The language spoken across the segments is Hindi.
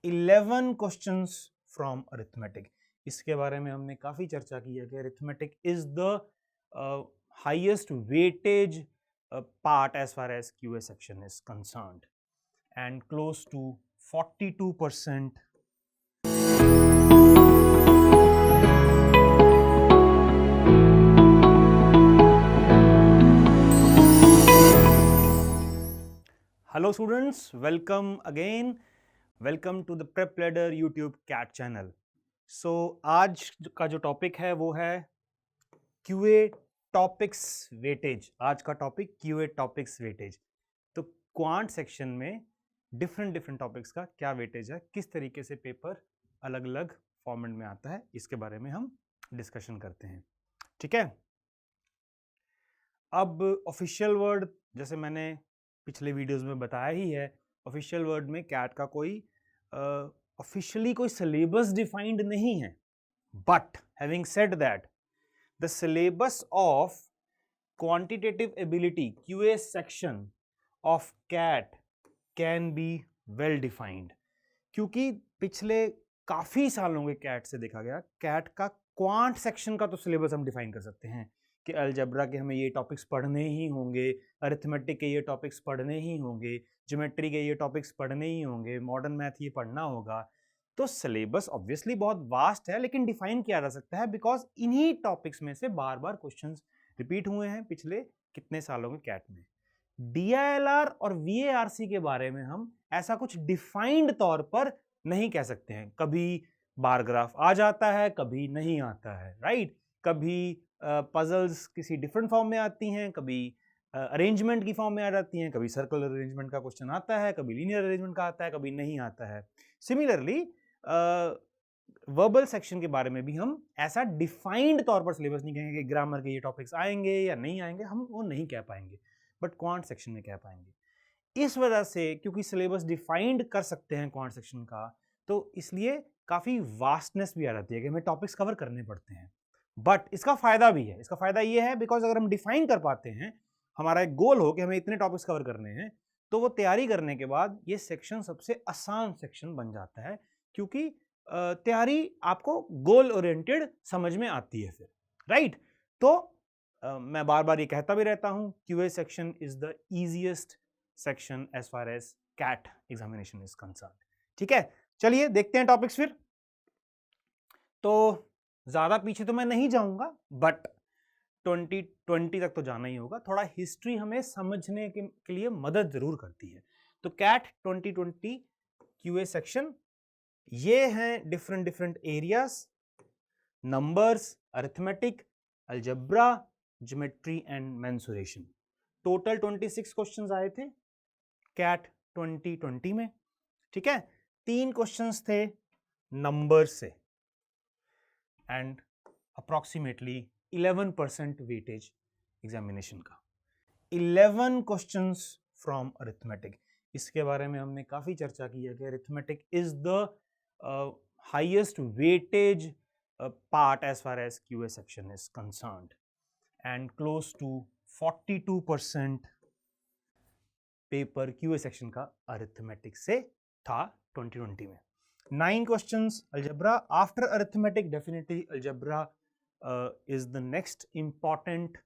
11 क्वेश्चंस फ्रॉम अरिथमेटिक। इसके बारे में हमने काफी चर्चा की है कि arithmetic is the highest weightage part as far as QA section is concerned, and close to 42%. Hello students, welcome again. Welcome to the Prep Ladder YouTube CAT channel. So आज का जो टॉपिक है वो है QA टॉपिक्स वेटेज। आज का टॉपिक QA टॉपिक्स वेटेज। तो क्वांट सेक्शन में डिफरेंट टॉपिक्स का क्या वेटेज है, किस तरीके से पेपर अलग अलग फॉर्मेट में आता है, इसके बारे में हम डिस्कशन करते हैं। ठीक है, अब ऑफिशियल वर्ड, जैसे मैंने पिछले वीडियोस में बताया ही है, ऑफिशियल वर्ड में कैट का कोई ऑफिशियली कोई सिलेबस डिफाइंड नहीं है, but having said that the syllabus of quantitative ability QA section of CAT can be well defined, क्योंकि पिछले काफी सालों के कैट से देखा गया कैट का क्वांट सेक्शन का तो सिलेबस हम डिफाइन कर सकते हैं कि अलजेब्रा के हमें ये टॉपिक्स पढ़ने ही होंगे, अरिथमेटिक के ये टॉपिक्स पढ़ने ही होंगे, ज्योमेट्री के ये टॉपिक्स पढ़ने ही होंगे, मॉडर्न मैथ ये पढ़ना होगा। तो सिलेबस ऑब्वियसली बहुत वास्ट है, लेकिन डिफाइन किया जा सकता है बिकॉज इन्हीं टॉपिक्स में से बार बार क्वेश्चंस रिपीट हुए हैं पिछले कितने सालों के कैट में। DILR और VARC के बारे में हम ऐसा कुछ डिफाइंड तौर पर नहीं कह सकते हैं। कभी बार ग्राफ आ जाता है, कभी नहीं आता है, राइट। कभी पजल्स किसी डिफरेंट फॉर्म में आती हैं, कभी अरेंजमेंट की फॉर्म में आ जाती हैं, कभी सर्कुलर अरेंजमेंट का क्वेश्चन आता है, कभी लीनियर अरेंजमेंट का आता है, कभी नहीं आता है। सिमिलरली वर्बल सेक्शन के बारे में भी हम ऐसा डिफाइंड तौर पर सिलेबस नहीं कहेंगे कि ग्रामर के ये टॉपिक्स आएंगे या नहीं आएंगे, हम वो नहीं कह पाएंगे, बट क्वांट सेक्शन में कह पाएंगे। इस वजह से क्योंकि सिलेबस डिफाइंड कर सकते हैं क्वांट सेक्शन का, तो इसलिए काफी वास्टनेस भी आ जाती है कि हमें टॉपिक्स कवर करने पड़ते हैं। बट इसका फायदा भी है, इसका फायदा ये है बिकॉज अगर हम डिफाइन कर पाते हैं, हमारा एक गोल हो कि हमें इतने टॉपिक्स कवर करने हैं, तो वो तैयारी करने के बाद ये सेक्शन सबसे आसान सेक्शन बन जाता है, क्योंकि तैयारी आपको गोल ओरिएंटेड समझ में आती है फिर, राइट। तो मैं बार बार ये कहता भी रहता हूं, QA section is the easiest section as far as CAT examination is concern. ठीक है, चलिए देखते हैं टॉपिक्स फिर। तो ज्यादा पीछे तो मैं नहीं जाऊंगा, बट 2020 तक तो जाना ही होगा। थोड़ा हिस्ट्री हमें समझने के लिए मदद जरूर करती है। तो कैट 2020 QA सेक्शन, ये हैं different areas, numbers, arithmetic, algebra, geometry and mensuration. Total 26 questions आए थे कैट 2020 में। ठीक है, 3 क्वेश्चंस थे नंबर से एंड अप्रोक्सीमेटली 11% वेटेज एग्जामिनेशन का। 11 क्वेश्चंस फ्रॉम अरिथमेटिक। इसके बारे में हमने काफी चर्चा की है कि arithmetic is the highest weightage part as far as QA section is concerned, and close to 42% paper QA section का अरिथमेटिक से था 2020 में। 9 questions algebra. After arithmetic definitely algebra is the next important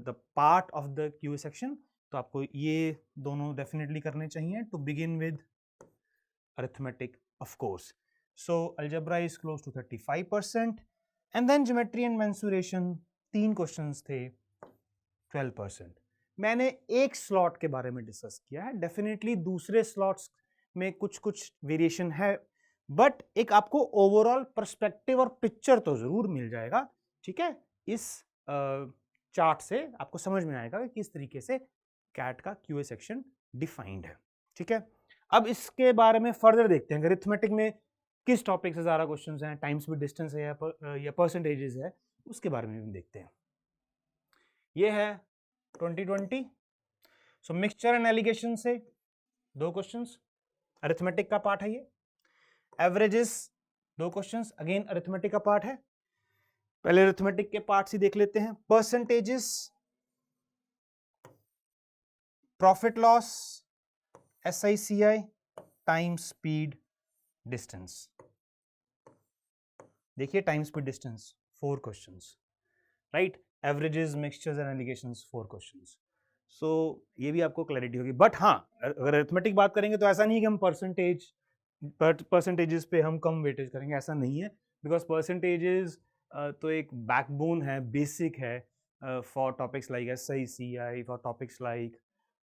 the part of the QA section। तो आपको ये दोनों डेफिनेटली करने चाहिए to begin with arithmetic, of course. So algebra is close to 35%, and then geometry and mensuration 3 questions थे 12%। मैंने एक स्लॉट के बारे में डिस्कस किया है, डेफिनेटली दूसरे स्लॉट्स में कुछ वेरिएशन है, बट एक आपको ओवरऑल पर्सपेक्टिव और पिक्चर तो जरूर मिल जाएगा। ठीक है, इस चार्ट से आपको समझ में आएगा कि किस तरीके से कैट का QA सेक्शन डिफाइंड है। ठीक है, अब इसके बारे में फर्दर देखते हैं। अरिथमेटिक में किस टॉपिक से ज्यादा क्वेश्चंस हैं, टाइम्स विद डिस्टेंस है या परसेंटेजेस है, उसके बारे में भी देखते हैं। ये है 2020। सो मिक्सचर एंड एलिगेशन से 2 क्वेश्चंस, अरिथमेटिक का पार्ट है ये। एवरेजेस 2 क्वेश्चंस, अगेन अरिथमेटिक का पार्ट है। पहले अरिथमेटिक के पार्ट्स ही देख लेते हैं। Percentages, profit loss, SICI, time, speed, distance, देखिए time speed distance 4 questions, right, averages mixtures and alligations 4 questions. So ये भी आपको क्लैरिटी होगी। बट हाँ, अगर अरिथमेटिक बात करेंगे तो ऐसा नहीं है कि हम परसेंटेजेस पे हम कम वेटेज करेंगे, ऐसा नहीं है, बिकॉज परसेंटेजेस तो एक बैकबोन है, बेसिक है for topics like SICI, for topics like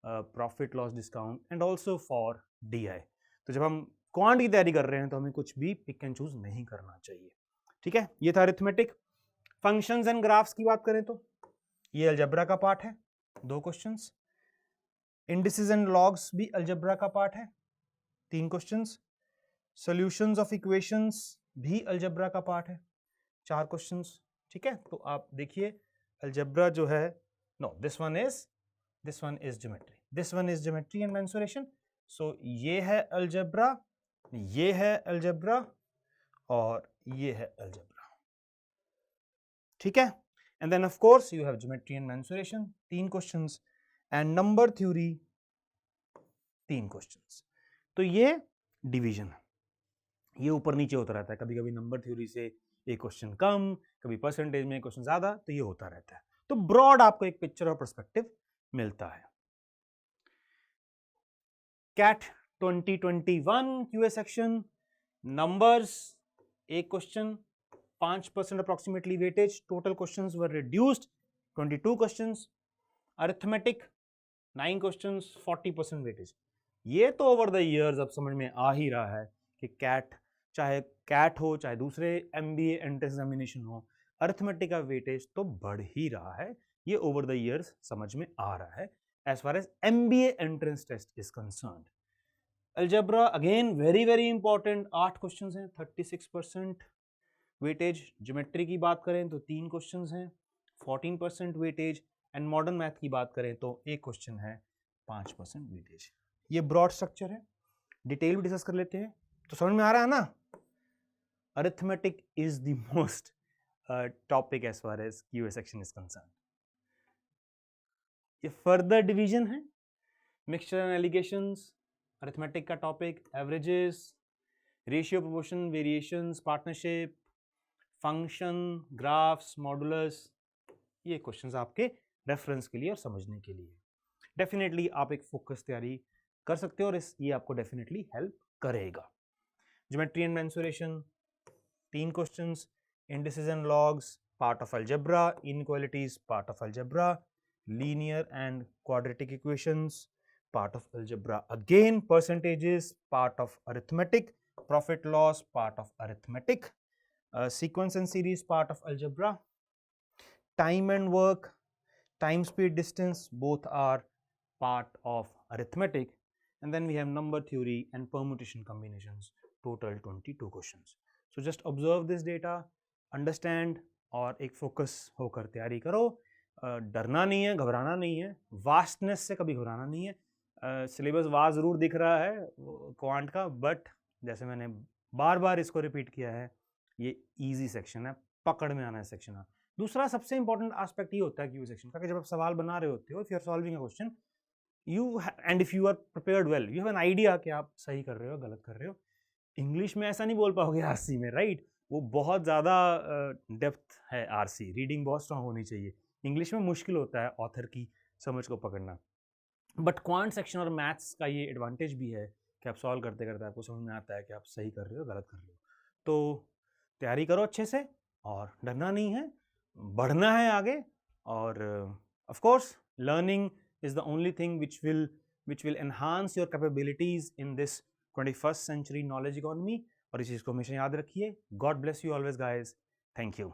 profit loss discount and also for DI। तो जब हम क्वांट की तैयारी कर रहे हैं तो हमें कुछ भी पिक एंड चूज नहीं करना चाहिए, ठीक है। ये था अरिथमेटिक। फंक्शंस एंड ग्राफ्स की बात करें तो ये अलजेब्रा का पार्ट है, 2 क्वेश्चंस। इंडिसेस एंड लॉग्स भी अलजेब्रा का पार्ट है, 3 क्वेश्चंस। सॉल्यूशंस ऑफ इक्वेशंस भी अलजेब्रा का पार्ट है, 4 क्वेश्चंस, ठीक है। तो आप देखिए अलजेब्रा जो है, no this one is geometry and mensuration. So ये है अलजेब्रा, ये है अलजेब्रा और ये है अलजेब्रा, ठीक है। And then of course you have geometry and mensuration 3 questions and number theory 3 questions. तो ये डिवीजन है, ये ऊपर नीचे होता रहता है, कभी कभी नंबर थ्योरी से एक क्वेश्चन कम, कभी परसेंटेज में एक क्वेश्चन ज्यादा, तो ये होता रहता है। तो ब्रॉड आपको एक पिक्चर और पर्सपेक्टिव मिलता है। कैट 2021 क्यूए सेक्शन, नंबर्स एक question 5% approximately weightage, total questions were reduced 22 questions, arithmetic 9 questions 40% weightage. ये तो ओवर द इयर्स अब समझ में आ ही रहा है कि कैट, चाहे कैट हो चाहे दूसरे MBA एंट्रेंस एग्जामिनेशन हो, अरिथमेटिक का वेटेज तो बढ़ ही रहा है, ये ओवर द इयर्स समझ में आ रहा है as far as MBA entrance test is concerned. Algebra again very important, 8 questions हैं, 36% वेटेज। ज्योमेट्री की बात करें तो 3 क्वेश्चंस हैं, 14% वेटेज। एंड मॉडर्न मैथ की बात करें तो एक क्वेश्चन है, 5% वेटेज। ये ब्रॉड स्ट्रक्चर है, डिटेल भी डिस्कस कर लेते हैं। तो समझ में आ रहा है ना, arithmetic is the most topic as far as QA section is concern. ये फर्दर डिवीजन है, मिक्सचर एंड एलिगेशंस अरिथमेटिक का topic, averages, ratio, proportion, variations, partnership, function, graphs, modulus, ये क्वेश्चंस आपके रेफरेंस के लिए और समझने के लिए। डेफिनेटली आप एक फोकस तैयारी कर सकते हो और ये आपको डेफिनेटली हेल्प करेगा। Geometry and mensuration 3 questions, indices and logs part of algebra, inequalities part of algebra, linear and quadratic equations part of algebra again, percentages part of arithmetic, profit loss part of arithmetic, sequence and series part of algebra, time and work, time speed distance both are part of arithmetic, and then we have number theory and permutation combinations, total 22 questions. So just observe this data, understand और एक फोकस होकर तैयारी करो। डरना नहीं है, घबराना नहीं है, वास्टनेस से कभी घबराना नहीं है। सिलेबस वास्ट ज़रूर दिख रहा है क्वांट का, बट जैसे मैंने बार बार इसको रिपीट किया है, ये इजी सेक्शन है, पकड़ में आना है सेक्शन है। दूसरा सबसे इंपॉर्टेंट एस्पेक्ट ये होता है क्यू सेक्शन का कि जब आप सवाल बना रहे होते हो, if you are solving a question, and if you are prepared well, you have an idea कि आप सही कर रहे हो गलत कर रहे हो। इंग्लिश में ऐसा नहीं बोल पाओगे आरसी में, राइट, वो बहुत ज़्यादा डेप्थ है, आरसी रीडिंग बहुत स्ट्रांग होनी चाहिए। इंग्लिश में मुश्किल होता है ऑथर की समझ को पकड़ना, बट क्वांट सेक्शन और मैथ्स का ये एडवांटेज भी है कि आप सॉल्व करते करते आपको समझ में आता है कि आप सही कर रहे हो गलत कर रहे हो। तो तैयारी करो अच्छे से और डरना नहीं है, बढ़ना है आगे। और of course learning is the only thing which will enhance your capabilities in this 21st century knowledge economy. और इस चीज़ को हमेशा याद रखिए। God bless you always guys, thank you.